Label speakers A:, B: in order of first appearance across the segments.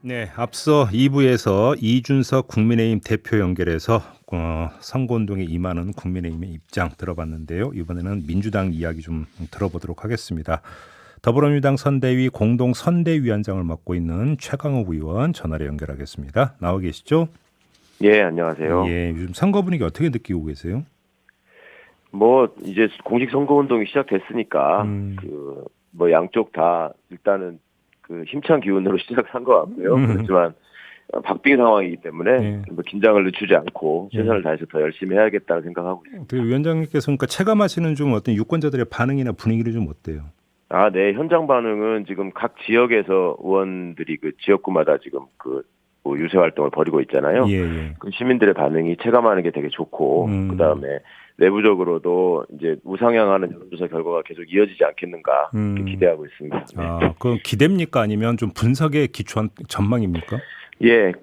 A: 네, 앞서 2부에서 이준석 국민의힘 대표 연결해서 선거운동에 임하는 국민의힘의 입장 들어봤는데요. 이번에는 민주당 이야기 좀 들어보도록 하겠습니다. 더불어민주당 선대위 공동 선대위원장을 맡고 있는 최강욱 의원 전화로 연결하겠습니다. 나와 계시죠?
B: 예, 안녕하세요.
A: 예, 요즘 선거 분위기 어떻게 느끼고 계세요?
B: 뭐 이제 공식 선거 운동이 시작됐으니까 양쪽 다 일단은 그 힘찬 기운으로 시작한 것 같고요. 그렇지만 박빙 상황이기 때문에
A: 예.
B: 뭐 긴장을 늦추지 않고 최선을 다해서 더 열심히 해야겠다는 생각하고 있습니다.
A: 그 위원장님께서 그러니까 체감하시는 좀 어떤 유권자들의 반응이나 분위기를 좀 어때요?
B: 아, 네, 현장 반응은 지금 각 지역에서 의원들이 그 지역구마다 지금 뭐 유세 활동을 벌이고 있잖아요.
A: 예, 예.
B: 그 시민들의 반응이 체감하는 게 되게 좋고, 그다음에 내부적으로도 이제 우상향하는 여론조사 결과가 계속 이어지지 않겠는가 이렇게 기대하고 있습니다. 네.
A: 아, 그 기대입니까? 아니면 좀 분석에 기초한 전망입니까?
B: 예,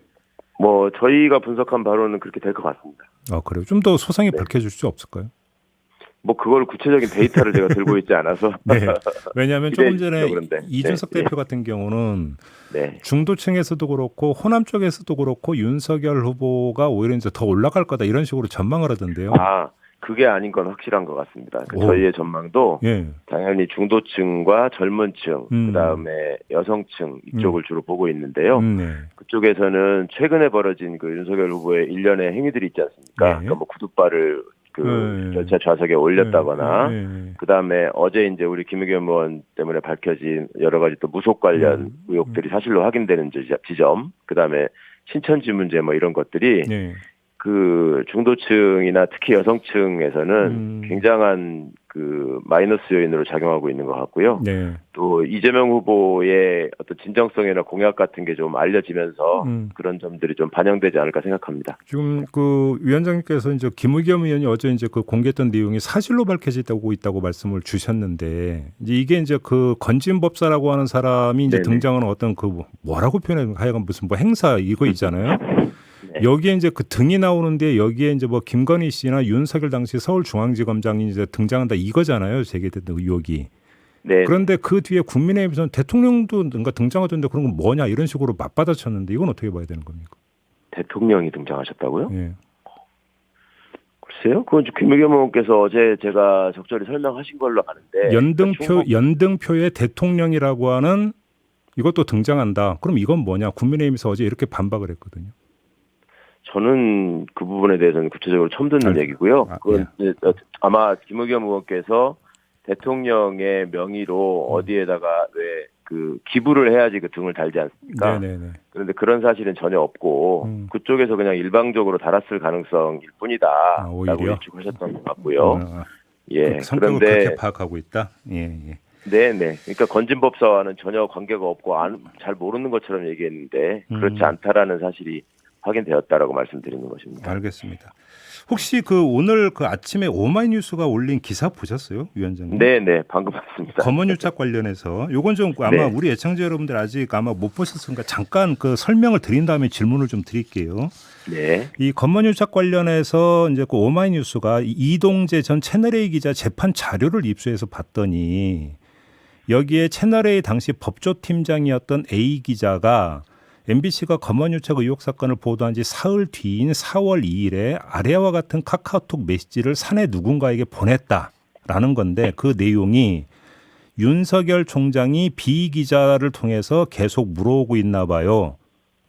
B: 뭐 저희가 분석한 바로는 그렇게 될 것 같습니다.
A: 아, 그래요? 좀 더 소상히
B: 네.
A: 밝혀줄 수 없을까요?
B: 뭐 그걸 구체적인 데이터를 제가 들고 있지 않아서.
A: 네. 왜냐하면 조금 전에
B: 그런데.
A: 이준석
B: 네.
A: 대표 같은 경우는
B: 네.
A: 중도층에서도 그렇고 호남 쪽에서도 그렇고 윤석열 후보가 오히려 이제 더 올라갈 거다 이런 식으로 전망을 하던데요.
B: 아, 그게 아닌 건 확실한 것 같습니다.
A: 오.
B: 저희의 전망도
A: 예.
B: 당연히 중도층과 젊은층, 그다음에 여성층 이쪽을 주로 보고 있는데요.
A: 네.
B: 그쪽에서는 최근에 벌어진 그 윤석열 후보의 일련의 행위들이 있지 않습니까?
A: 예.
B: 그러니까 뭐 구두발을 열차 좌석에 올렸다거나, 그다음에 어제 이제 우리 김의겸 의원 때문에 밝혀진 여러 가지 또 무속 관련 의혹들이 사실로 확인되는 지점, 그다음에 신천지 문제 뭐 이런 것들이
A: 네.
B: 그 중도층이나 특히 여성층에서는 굉장한 그 마이너스 요인으로 작용하고 있는 것 같고요.
A: 네.
B: 또 이재명 후보의 어떤 진정성이나 공약 같은 게 좀 알려지면서 그런 점들이 좀 반영되지 않을까 생각합니다.
A: 지금 그 위원장님께서 이제 김의겸 의원이 어제 이제 그 공개했던 내용이 사실로 밝혀지고 있다고 말씀을 주셨는데 이제 이게 이제 그 건진법사라고 하는 사람이 이제
B: 네네.
A: 등장하는 어떤 그 뭐라고 표현해 하여간 무슨 뭐 행사 이거 있잖아요.
B: 네.
A: 여기에 이제 그 등이 나오는데 여기에 이제 뭐 김건희 씨나 윤석열 당시 서울중앙지검장이 이제 등장한다 이거잖아요. 제기됐던 의혹이.
B: 네.
A: 그런데 그 뒤에 국민의힘에서는 대통령도 뭔가 등장하던데 그런 건 뭐냐 이런 식으로 맞받아쳤는데 이건 어떻게 봐야 되는 겁니까?
B: 대통령이 등장하셨다고요?
A: 예.
B: 글쎄요. 그건 김의겸 의원께서 어제 제가 적절히 설명하신 걸로 아는데.
A: 연등표에 대통령이라고 하는 이것도 등장한다. 그럼 이건 뭐냐? 국민의힘에서 어제 이렇게 반박을 했거든요.
B: 저는 그 부분에 대해서는 구체적으로 처음 듣는 얘기고요. 그건
A: 예.
B: 아마 김의겸 의원께서 대통령의 명의로 어디에다가 왜 그 기부를 해야지 그 등을 달지 않습니까?
A: 네네네.
B: 그런데 그런 사실은 전혀 없고 그쪽에서 그냥 일방적으로 달았을 가능성일 뿐이다.
A: 오히려?
B: 라고 일축하셨던 것 같고요. 예.
A: 성격을
B: 그런데
A: 그렇게 파악하고 있다. 예.
B: 네네. 그러니까 건진법사와는 전혀 관계가 없고 잘 모르는 것처럼 얘기했는데 그렇지 않다라는 사실이 확인되었다라고 말씀드리는 것입니다.
A: 알겠습니다. 혹시 그 오늘 그 아침에 오마이뉴스가 올린 기사 보셨어요, 위원장님?
B: 네네, 방금 봤습니다.
A: 검언유착 관련해서 요건 좀 아마 우리 애청자 여러분들 아직 아마 못 보셨으니까 잠깐 그 설명을 드린 다음에 질문을 좀 드릴게요.
B: 네.
A: 이 검언유착 관련해서 이제 그 오마이뉴스가 이동재 전 채널A 기자 재판 자료를 입수해서 봤더니 여기에 채널A 당시 법조팀장이었던 A 기자가 MBC가 검언유착 의혹 사건을 보도한 지 사흘 뒤인 4월 2일에 아래와 같은 카카오톡 메시지를 사내 누군가에게 보냈다라는 건데 그 내용이 윤석열 총장이 B 기자를 통해서 계속 물어오고 있나 봐요.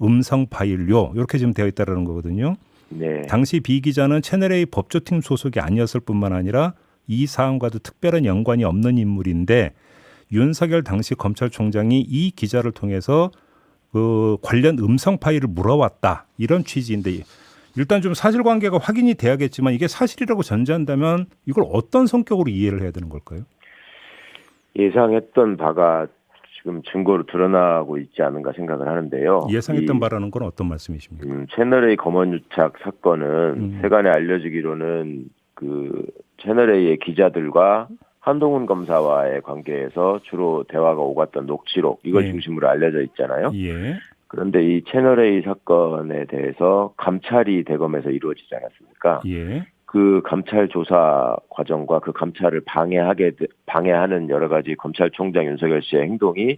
A: 음성 파일요. 이렇게 지금 되어 있다는 거거든요.
B: 네.
A: 당시 B 기자는 채널A 법조팀 소속이 아니었을 뿐만 아니라 이 사안과도 특별한 연관이 없는 인물인데 윤석열 당시 검찰총장이 이 기자를 통해서 그 관련 음성 파일을 물어왔다 이런 취지인데 일단 좀 사실관계가 확인이 돼야겠지만 이게 사실이라고 전제한다면 이걸 어떤 성격으로 이해를 해야 되는 걸까요?
B: 예상했던 바가 지금 증거로 드러나고 있지 않은가 생각을 하는데요.
A: 예상했던 바라는 건 어떤 말씀이십니까?
B: 채널A 검언유착 사건은 세간에 알려지기로는 그 채널A의 기자들과 한동훈 검사와의 관계에서 주로 대화가 오갔던 녹취록 이걸 중심으로 알려져 있잖아요.
A: 예.
B: 그런데 이 채널A 사건에 대해서 감찰이 대검에서 이루어지지 않았습니까?
A: 예.
B: 그 감찰 조사 과정과 그 감찰을 방해하는 여러 가지 검찰총장 윤석열 씨의 행동이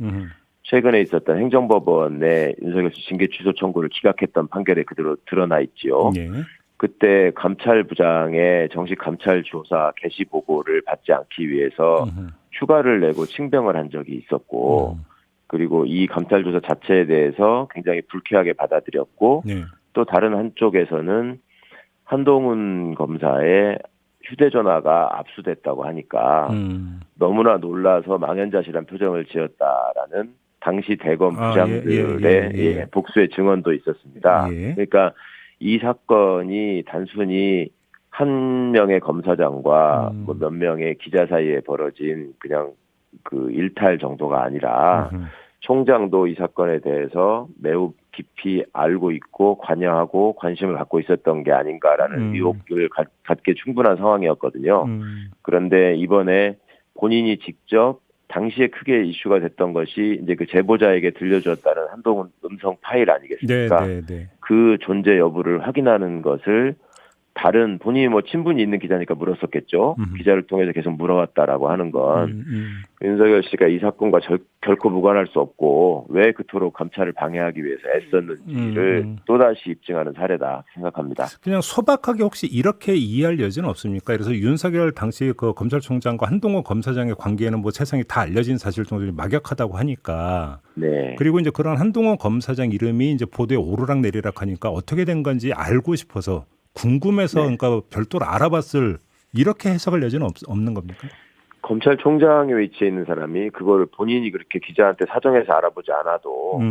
B: 최근에 있었던 행정법원의 윤석열 씨 징계 취소 청구를 기각했던 판결에 그대로 드러나 있지요.
A: 예.
B: 그때 감찰부장의 정식 감찰 조사 개시 보고를 받지 않기 위해서 휴가를 내고 칭병을 한 적이 있었고, 그리고 이 감찰 조사 자체에 대해서 굉장히 불쾌하게 받아들였고,
A: 네.
B: 또 다른 한쪽에서는 한동훈 검사의 휴대전화가 압수됐다고 하니까 너무나 놀라서 망연자실한 표정을 지었다라는 당시 대검 부장들의 복수의 증언도 있었습니다.
A: 예.
B: 그러니까 이 사건이 단순히 한 명의 검사장과 뭐 몇 명의 기자 사이에 벌어진 그냥 그 일탈 정도가 아니라 총장도 이 사건에 대해서 매우 깊이 알고 있고 관여하고 관심을 갖고 있었던 게 아닌가라는 의혹을 갖게 충분한 상황이었거든요. 그런데 이번에 본인이 직접 당시에 크게 이슈가 됐던 것이 이제 그 제보자에게 들려줬다는 한동훈 음성 파일 아니겠습니까? 그 존재 여부를 확인하는 것을 다른 본인이 뭐 친분이 있는 기자니까 물었었겠죠. 기자를 통해서 계속 물어왔다라고 하는 건 윤석열 씨가 이 사건과 결코 무관할 수 없고 왜 그토록 감찰을 방해하기 위해서 애썼는지를 또다시 입증하는 사례다 생각합니다.
A: 그냥 소박하게 혹시 이렇게 이해할 여지는 없습니까? 그래서 윤석열 당시 그 검찰총장과 한동훈 검사장의 관계에는 뭐 세상이 다 알려진 사실 정도로 막역하다고 하니까.
B: 네.
A: 그리고 이제 그런 한동훈 검사장 이름이 이제 보도에 오르락 내리락 하니까 어떻게 된 건지 알고 싶어서 궁금해서 그러니까 별도로 알아봤을 이렇게 해석할 여지는 없는 겁니까?
B: 검찰총장에 위치해 있는 사람이 그거를 본인이 그렇게 기자한테 사정해서 알아보지 않아도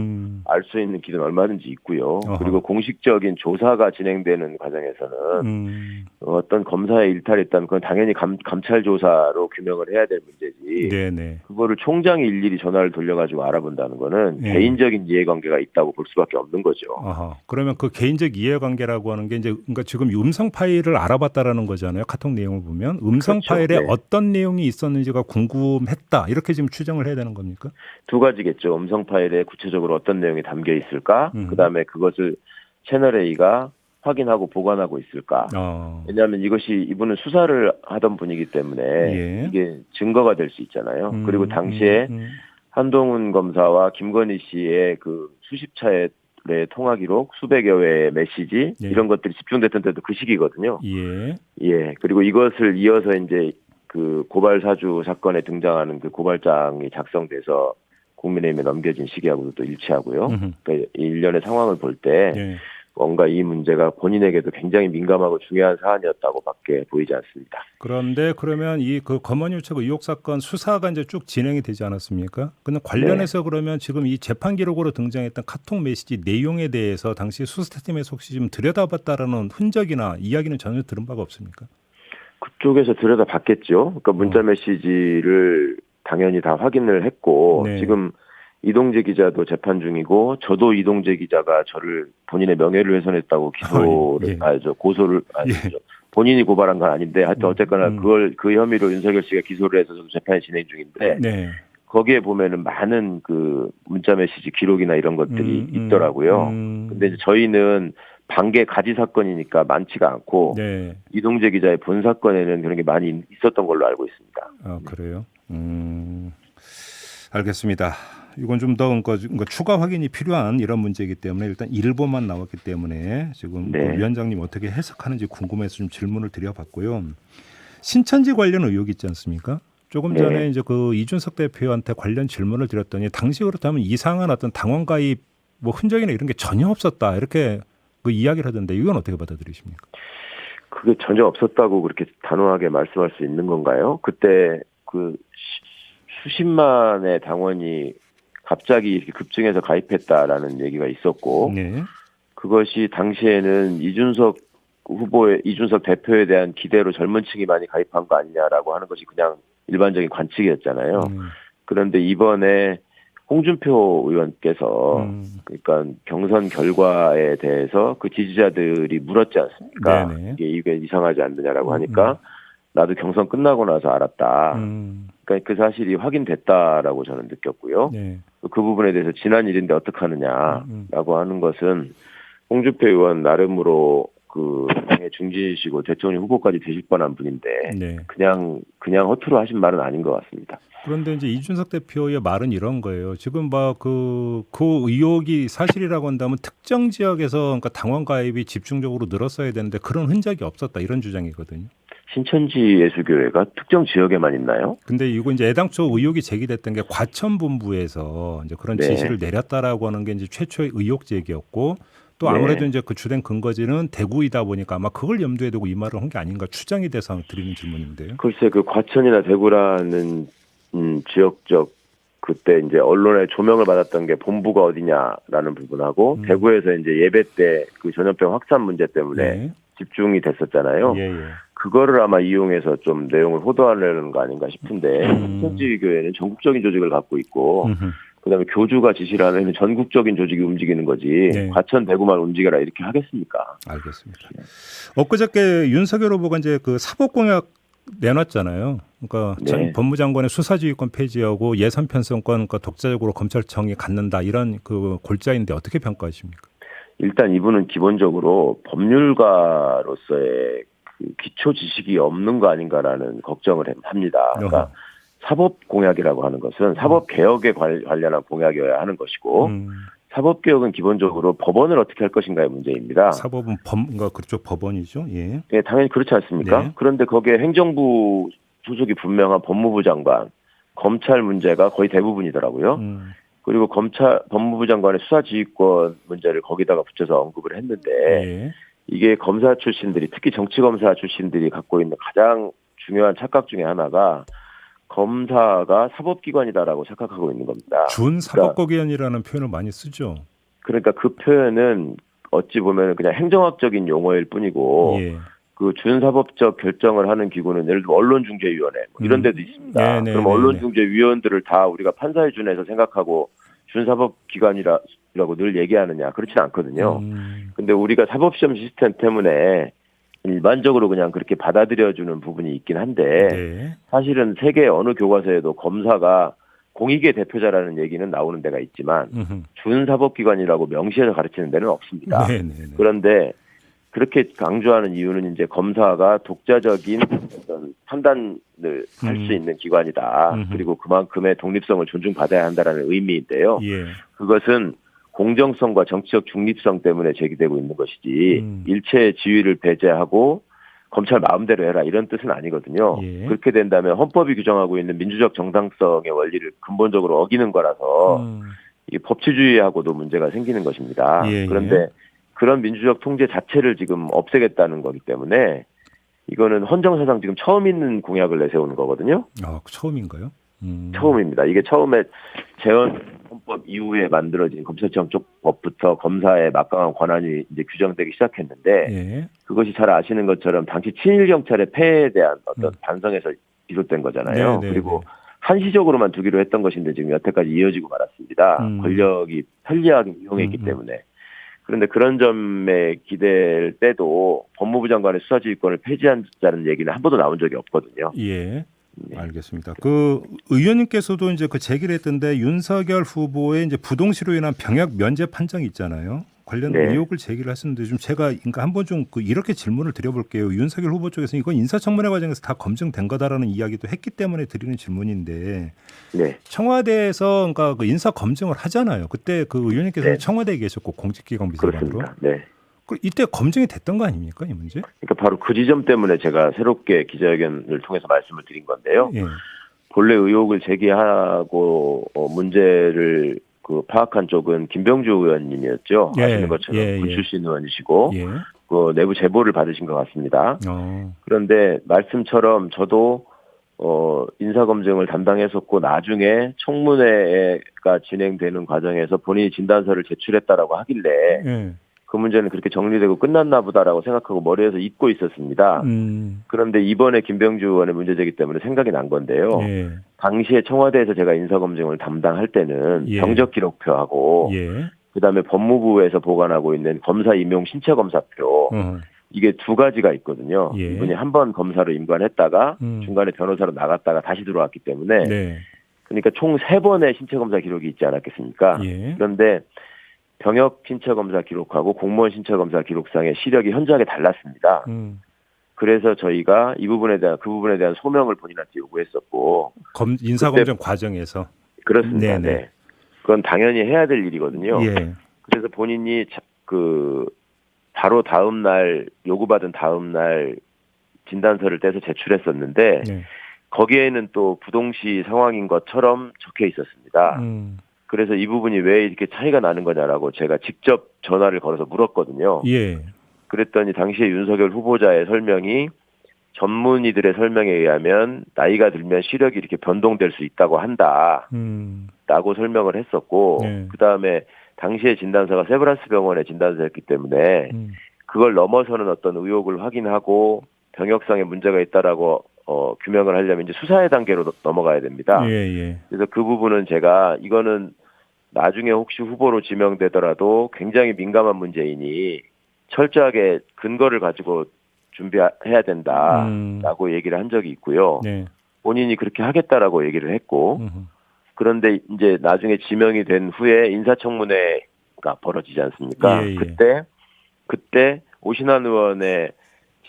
B: 알 수 있는 길은 얼마든지 있고요. 그리고 공식적인 조사가 진행되는 과정에서는 어떤 검사의 일탈이 있다면 그건 당연히 감찰 조사로 규명을 해야 될 문제지.
A: 네네.
B: 그거를 총장이 일일이 전화를 돌려가지고 알아본다는 거는 개인적인 이해관계가 있다고 볼 수밖에 없는 거죠.
A: 그러면 그 개인적 이해관계라고 하는 게 이제 그러니까 지금 음성 파일을 알아봤다라는 거잖아요. 카톡 내용을 보면 음성
B: 그렇죠.
A: 파일에 어떤 내용이 있었는지가 궁금했다 이렇게 지금 추정을 해야 되는 겁니까?
B: 두 가지겠죠. 음성 파일에 구체적으로 어떤 내용이 담겨 있을까? 그다음에 그것을 채널A가 확인하고 보관하고 있을까? 왜냐하면 이분은 수사를 하던 분이기 때문에 이게 증거가 될 수 있잖아요. 그리고 당시에 한동훈 검사와 김건희 씨의 그 수십 차례 통화 기록, 수백여 회의 메시지 이런 것들이 집중됐던 때도 그 시기거든요. 그리고 이것을 이어서 이제 그 고발 사주 사건에 등장하는 그 고발장이 작성돼서 국민의힘에 넘겨진 시기하고도 또 일치하고요. 그러니까 일련의 상황을 볼 때 뭔가 이 문제가 본인에게도 굉장히 민감하고 중요한 사안이었다고밖에 보이지 않습니다.
A: 그런데 그러면 이 그 검언유착 의혹 사건 수사가 이제 쭉 진행이 되지 않았습니까? 근데 관련해서 그러면 지금 이 재판 기록으로 등장했던 카톡 메시지 내용에 대해서 당시 수사팀에서 혹시 좀 들여다봤다라는 흔적이나 이야기는 전혀 들은 바가 없습니까?
B: 그쪽에서 들여다봤겠죠. 그러니까 문자 메시지를 당연히 다 확인을 했고 지금 이동재 기자도 재판 중이고 저도 이동재 기자가 저를 본인의 명예를 훼손했다고 고소를 본인이 고발한 건 아닌데 하여튼 어쨌거나 그 혐의로 윤석열 씨가 기소를 해서 재판이 진행 중인데 거기에 보면은 많은 그 문자 메시지 기록이나 이런 것들이 있더라고요. 근데 이제 저희는 반개 가지 사건이니까 많지가 않고 이동재 기자의 본 사건에는 그런 게 많이 있었던 걸로 알고 있습니다.
A: 그래요? 알겠습니다. 이건 좀 더 추가 확인이 필요한 이런 문제이기 때문에 일단 일부만 나왔기 때문에 지금 그 위원장님 어떻게 해석하는지 궁금해서 좀 질문을 드려봤고요. 신천지 관련 의혹이 있지 않습니까? 조금 전에 이제 그 이준석 대표한테 관련 질문을 드렸더니 당시 그렇다면 이상한 어떤 당원 가입 뭐 흔적이나 이런 게 전혀 없었다 이렇게 그 이야기를 하던데 이건 어떻게 받아들이십니까?
B: 그게 전혀 없었다고 그렇게 단호하게 말씀할 수 있는 건가요? 그때 그 수십만의 당원이 갑자기 이렇게 급증해서 가입했다라는 얘기가 있었고 그것이 당시에는 이준석 대표에 대한 기대로 젊은 층이 많이 가입한 거 아니냐라고 하는 것이 그냥 일반적인 관측이었잖아요. 그런데 이번에 홍준표 의원께서 그러니까 경선 결과에 대해서 그 지지자들이 물었지 않습니까? 이게 이상하지 않느냐라고 하니까 나도 경선 끝나고 나서 알았다. 그러니까 그 사실이 확인됐다라고 저는 느꼈고요. 그 부분에 대해서 지난 일인데 어떡하느냐라고 하는 것은 홍준표 의원 나름으로 그 당의 중진이시고 대통령 후보까지 되실 뻔한 분인데
A: 네.
B: 그냥 허투루 하신 말은 아닌 것 같습니다.
A: 그런데 이제 이준석 대표의 말은 이런 거예요. 지금 그 의혹이 사실이라고 한다면 특정 지역에서 그러니까 당원 가입이 집중적으로 늘었어야 되는데 그런 흔적이 없었다 이런 주장이거든요.
B: 신천지 예수교회가 특정 지역에만 있나요?
A: 근데 이거 이제 애당초 의혹이 제기됐던 게 과천본부에서 이제 그런
B: 네.
A: 지시를 내렸다라고 하는 게 이제 최초의 의혹 제기였고 또
B: 네.
A: 아무래도 이제 그 주된 근거지는 대구이다 보니까 아마 그걸 염두에 두고 이 말을 한 게 아닌가 추정이 돼서 드리는 질문인데요.
B: 글쎄 그 과천이나 대구라는 지역적 그때 이제 언론의 조명을 받았던 게 본부가 어디냐라는 부분하고 대구에서 이제 예배 때 그 전염병 확산 문제 때문에
A: 예.
B: 집중이 됐었잖아요.
A: 예.
B: 그거를 아마 이용해서 좀 내용을 호도하려는 거 아닌가 싶은데 신천지 교회는 전국적인 조직을 갖고 있고 그다음에 교주가 지시를 하면 전국적인 조직이 움직이는 거지
A: 네.
B: 과천 대구만 움직여라 이렇게 하겠습니까?
A: 알겠습니다. 엊그저께 윤석열 후보가 이제 그 사법공약 내놨잖아요. 그러니까
B: 네.
A: 법무장관의 수사지휘권 폐지하고 예산 편성권 그러니까 독자적으로 검찰청이 갖는다 이런 그 골자인데 어떻게 평가하십니까?
B: 일단 이분은 기본적으로 법률가로서의 그 기초 지식이 없는 거 아닌가라는 걱정을 합니다. 그러니까 사법 공약이라고 하는 것은 사법 개혁에 관련한 공약이어야 하는 것이고 사법 개혁은 기본적으로 법원을 어떻게 할 것인가의 문제입니다.
A: 사법은 그러니까 그쪽 법원이죠. 예.
B: 네, 당연히 그렇지 않습니까?
A: 네.
B: 그런데 거기에 행정부 소속이 분명한 법무부 장관, 검찰 문제가 거의 대부분이더라고요. 그리고 법무부 장관의 수사지휘권 문제를 거기다가 붙여서 언급을 했는데
A: 예.
B: 이게 검사 출신들이 특히 정치검사 출신들이 갖고 있는 가장 중요한 착각 중에 하나가 검사가 사법기관이다라고 착각하고 있는 겁니다.
A: 준사법기관이라는 표현을 많이 쓰죠.
B: 그러니까 그 표현은 어찌 보면 그냥 행정학적인 용어일 뿐이고
A: 예.
B: 그 준사법적 결정을 하는 기구는 예를 들어 언론중재위원회 이런 데도 있습니다. 그럼 언론중재위원들을 다 우리가 판사에 준해서 생각하고 준사법기관이라고 늘 얘기하느냐 그렇지는 않거든요. 근데 우리가 사법시험 시스템 때문에 일반적으로 그냥 그렇게 받아들여주는 부분이 있긴 한데
A: 네.
B: 사실은 세계 어느 교과서에도 검사가 공익의 대표자라는 얘기는 나오는 데가 있지만 준사법기관이라고 명시해서 가르치는 데는 없습니다. 그런데 그렇게 강조하는 이유는 이제 검사가 독자적인 어떤 판단을 할 수 있는 기관이다. 그리고 그만큼의 독립성을 존중받아야 한다라는 의미인데요.
A: 예.
B: 그것은 공정성과 정치적 중립성 때문에 제기되고 있는 것이지 일체의 지위를 배제하고 검찰 마음대로 해라 이런 뜻은 아니거든요.
A: 예.
B: 그렇게 된다면 헌법이 규정하고 있는 민주적 정당성의 원리를 근본적으로 어기는 거라서 이 법치주의하고도 문제가 생기는 것입니다.
A: 예.
B: 그런데 그런 민주적 통제 자체를 지금 없애겠다는 거기 때문에 이거는 헌정사상 지금 처음 있는 공약을 내세우는 거거든요.
A: 아, 처음인가요?
B: 처음입니다. 이게 처음에 재헌 헌법 이후에 만들어진 검찰청 쪽 법부터 검사의 막강한 권한이 이제 규정되기 시작했는데
A: 예.
B: 그것이 잘 아시는 것처럼 당시 친일 경찰의 폐해에 대한 어떤 반성에서 비롯된 거잖아요. 그리고 한시적으로만 두기로 했던 것인데 지금 여태까지 이어지고 말았습니다. 권력이 편리하게 이용했기 때문에. 그런데 그런 점에 기댈 때도 법무부 장관의 수사지휘권을 폐지한다는 얘기는 한 번도 나온 적이 없거든요.
A: 예. 알겠습니다. 그 의원님께서도 이제 그 제기를 했던데 윤석열 후보의 이제 부동시로 인한 병역 면제 판정이 있잖아요. 관련 의혹을 제기를 했었는데 좀 제가 그러니까 한번 좀 이렇게 질문을 드려볼게요. 윤석열 후보 쪽에서 이건 인사청문회 과정에서 다 검증된 거다라는 이야기도 했기 때문에 드리는 질문인데 청와대에서 그러니까 그 인사 검증을 하잖아요. 그때 그 의원님께서는 청와대에 계셨고 공직기강 비서관으로. 이때 검증이 됐던 거 아닙니까 이 문제?
B: 그러니까 바로 그 지점 때문에 제가 새롭게 기자회견을 통해서 말씀을 드린 건데요. 본래 의혹을 제기하고 문제를 그 파악한 쪽은 김병주 의원님이었죠. 아시는 것처럼 군 출신 의원이시고 그 내부 제보를 받으신 것 같습니다. 그런데 말씀처럼 저도 인사검증을 담당했었고 나중에 청문회가 진행되는 과정에서 본인이 진단서를 제출했다라고 하길래 그 문제는 그렇게 정리되고 끝났나 보다라고 생각하고 머리에서 잊고 있었습니다. 그런데 이번에 김병주 의원의 문제제기 때문에 생각이 난 건데요. 당시에 청와대에서 제가 인사검증을 담당할 때는 병적기록표하고 그다음에 법무부에서 보관하고 있는 검사 임용 신체검사표 이게 두 가지가 있거든요. 이분이 한 번 검사로 임관했다가 중간에 변호사로 나갔다가 다시 들어왔기 때문에 그러니까 총 3번의 신체검사 기록이 있지 않았겠습니까? 그런데 병역 신체 검사 기록하고 공무원 신체 검사 기록상의 시력이 현저하게 달랐습니다. 그래서 저희가 그 부분에 대한 소명을 본인한테 요구했었고
A: 인사 검증 과정에서
B: 그렇습니다.
A: 네네.
B: 네. 그건 당연히 해야 될 일이거든요.
A: 예.
B: 그래서 본인이 바로 다음 날 요구받은 다음 날 진단서를 떼서 제출했었는데
A: 네.
B: 거기에는 또 부동시 상황인 것처럼 적혀 있었습니다. 그래서 이 부분이 왜 이렇게 차이가 나는 거냐라고 제가 직접 전화를 걸어서 물었거든요.
A: 예. 그랬더니
B: 당시에 윤석열 후보자의 설명이 전문의들의 설명에 의하면 나이가 들면 시력이 이렇게 변동될 수 있다고 한다라고 설명을 했었고
A: 네.
B: 그다음에 당시에 진단서가 세브란스 병원의 진단서였기 때문에 그걸 넘어서는 어떤 의혹을 확인하고 병역상의 문제가 있다라고 규명을 하려면 이제 수사의 단계로 넘어가야 됩니다.
A: 예.
B: 그래서 그 부분은 제가 이거는 나중에 혹시 후보로 지명되더라도 굉장히 민감한 문제이니 철저하게 근거를 가지고 준비해야 된다라고 얘기를 한 적이 있고요.
A: 네. 본인이
B: 본인이 그렇게 하겠다라고 얘기를 했고 그런데 이제 나중에 지명이 된 후에 인사청문회가 벌어지지 않습니까?
A: 예.
B: 그때 오신환 의원의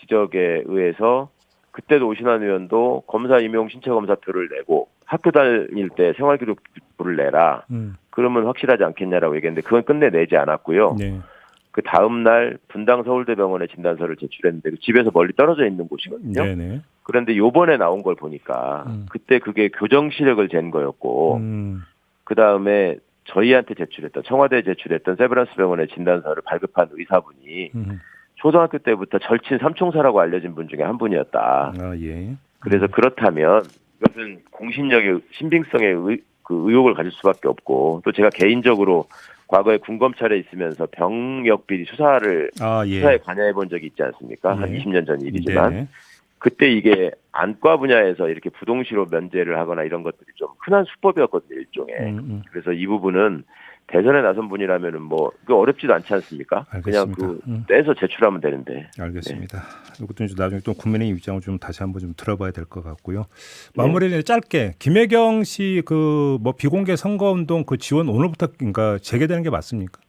B: 지적에 의해서 그때도 오신환 의원도 검사 임용 신체 검사표를 내고 학교 다닐 때 생활기록부를 내라. 그러면 확실하지 않겠냐라고 얘기했는데 그건 끝내 내지 않았고요.
A: 네.
B: 그 다음 날 분당 서울대병원에 진단서를 제출했는데 집에서 멀리 떨어져 있는 곳이거든요.
A: 네네.
B: 그런데 요번에 나온 걸 보니까 그때 그게 교정 시력을 잰 거였고 그 다음에 저희한테 청와대에 제출했던 세브란스 병원의 진단서를 발급한 의사분이 초등학교 때부터 절친 삼총사라고 알려진 분 중에 한 분이었다.
A: 아, 예.
B: 그래서 그렇다면 이것은 공신력의 신빙성의 의혹을 가질 수밖에 없고 또 제가 개인적으로 과거에 군검찰에 있으면서 병역 비리 수사에 관여해 본 적이 있지 않습니까? 한 20년 전 일이지만
A: 네네.
B: 그때 이게 안과 분야에서 이렇게 부동시로 면제를 하거나 이런 것들이 좀 흔한 수법이었거든요, 일종의. 그래서 이 부분은 대선에 나선 분이라면은 그 어렵지도 않지 않습니까?
A: 알겠습니다.
B: 그냥 떼서 제출하면 되는데.
A: 알겠습니다. 이것도 이제 나중에 또 국민의 입장을 좀 다시 한번 좀 들어봐야 될 것 같고요. 마무리를 짧게 김혜경 씨 비공개 선거운동 그 지원 오늘부터인가 재개되는 게 맞습니까?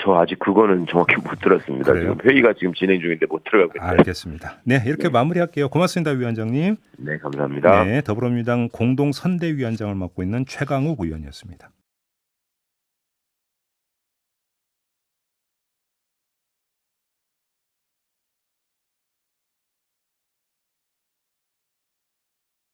B: 저 아직 그거는 정확히 못 들었습니다.
A: 그래요?
B: 지금 회의가 지금 진행 중인데 못 들어가고 있어요.
A: 알겠습니다. 네, 이렇게 마무리할게요. 고맙습니다, 위원장님.
B: 네, 감사합니다.
A: 네, 더불어민주당 공동선대위원장을 맡고 있는 최강욱 의원이었습니다.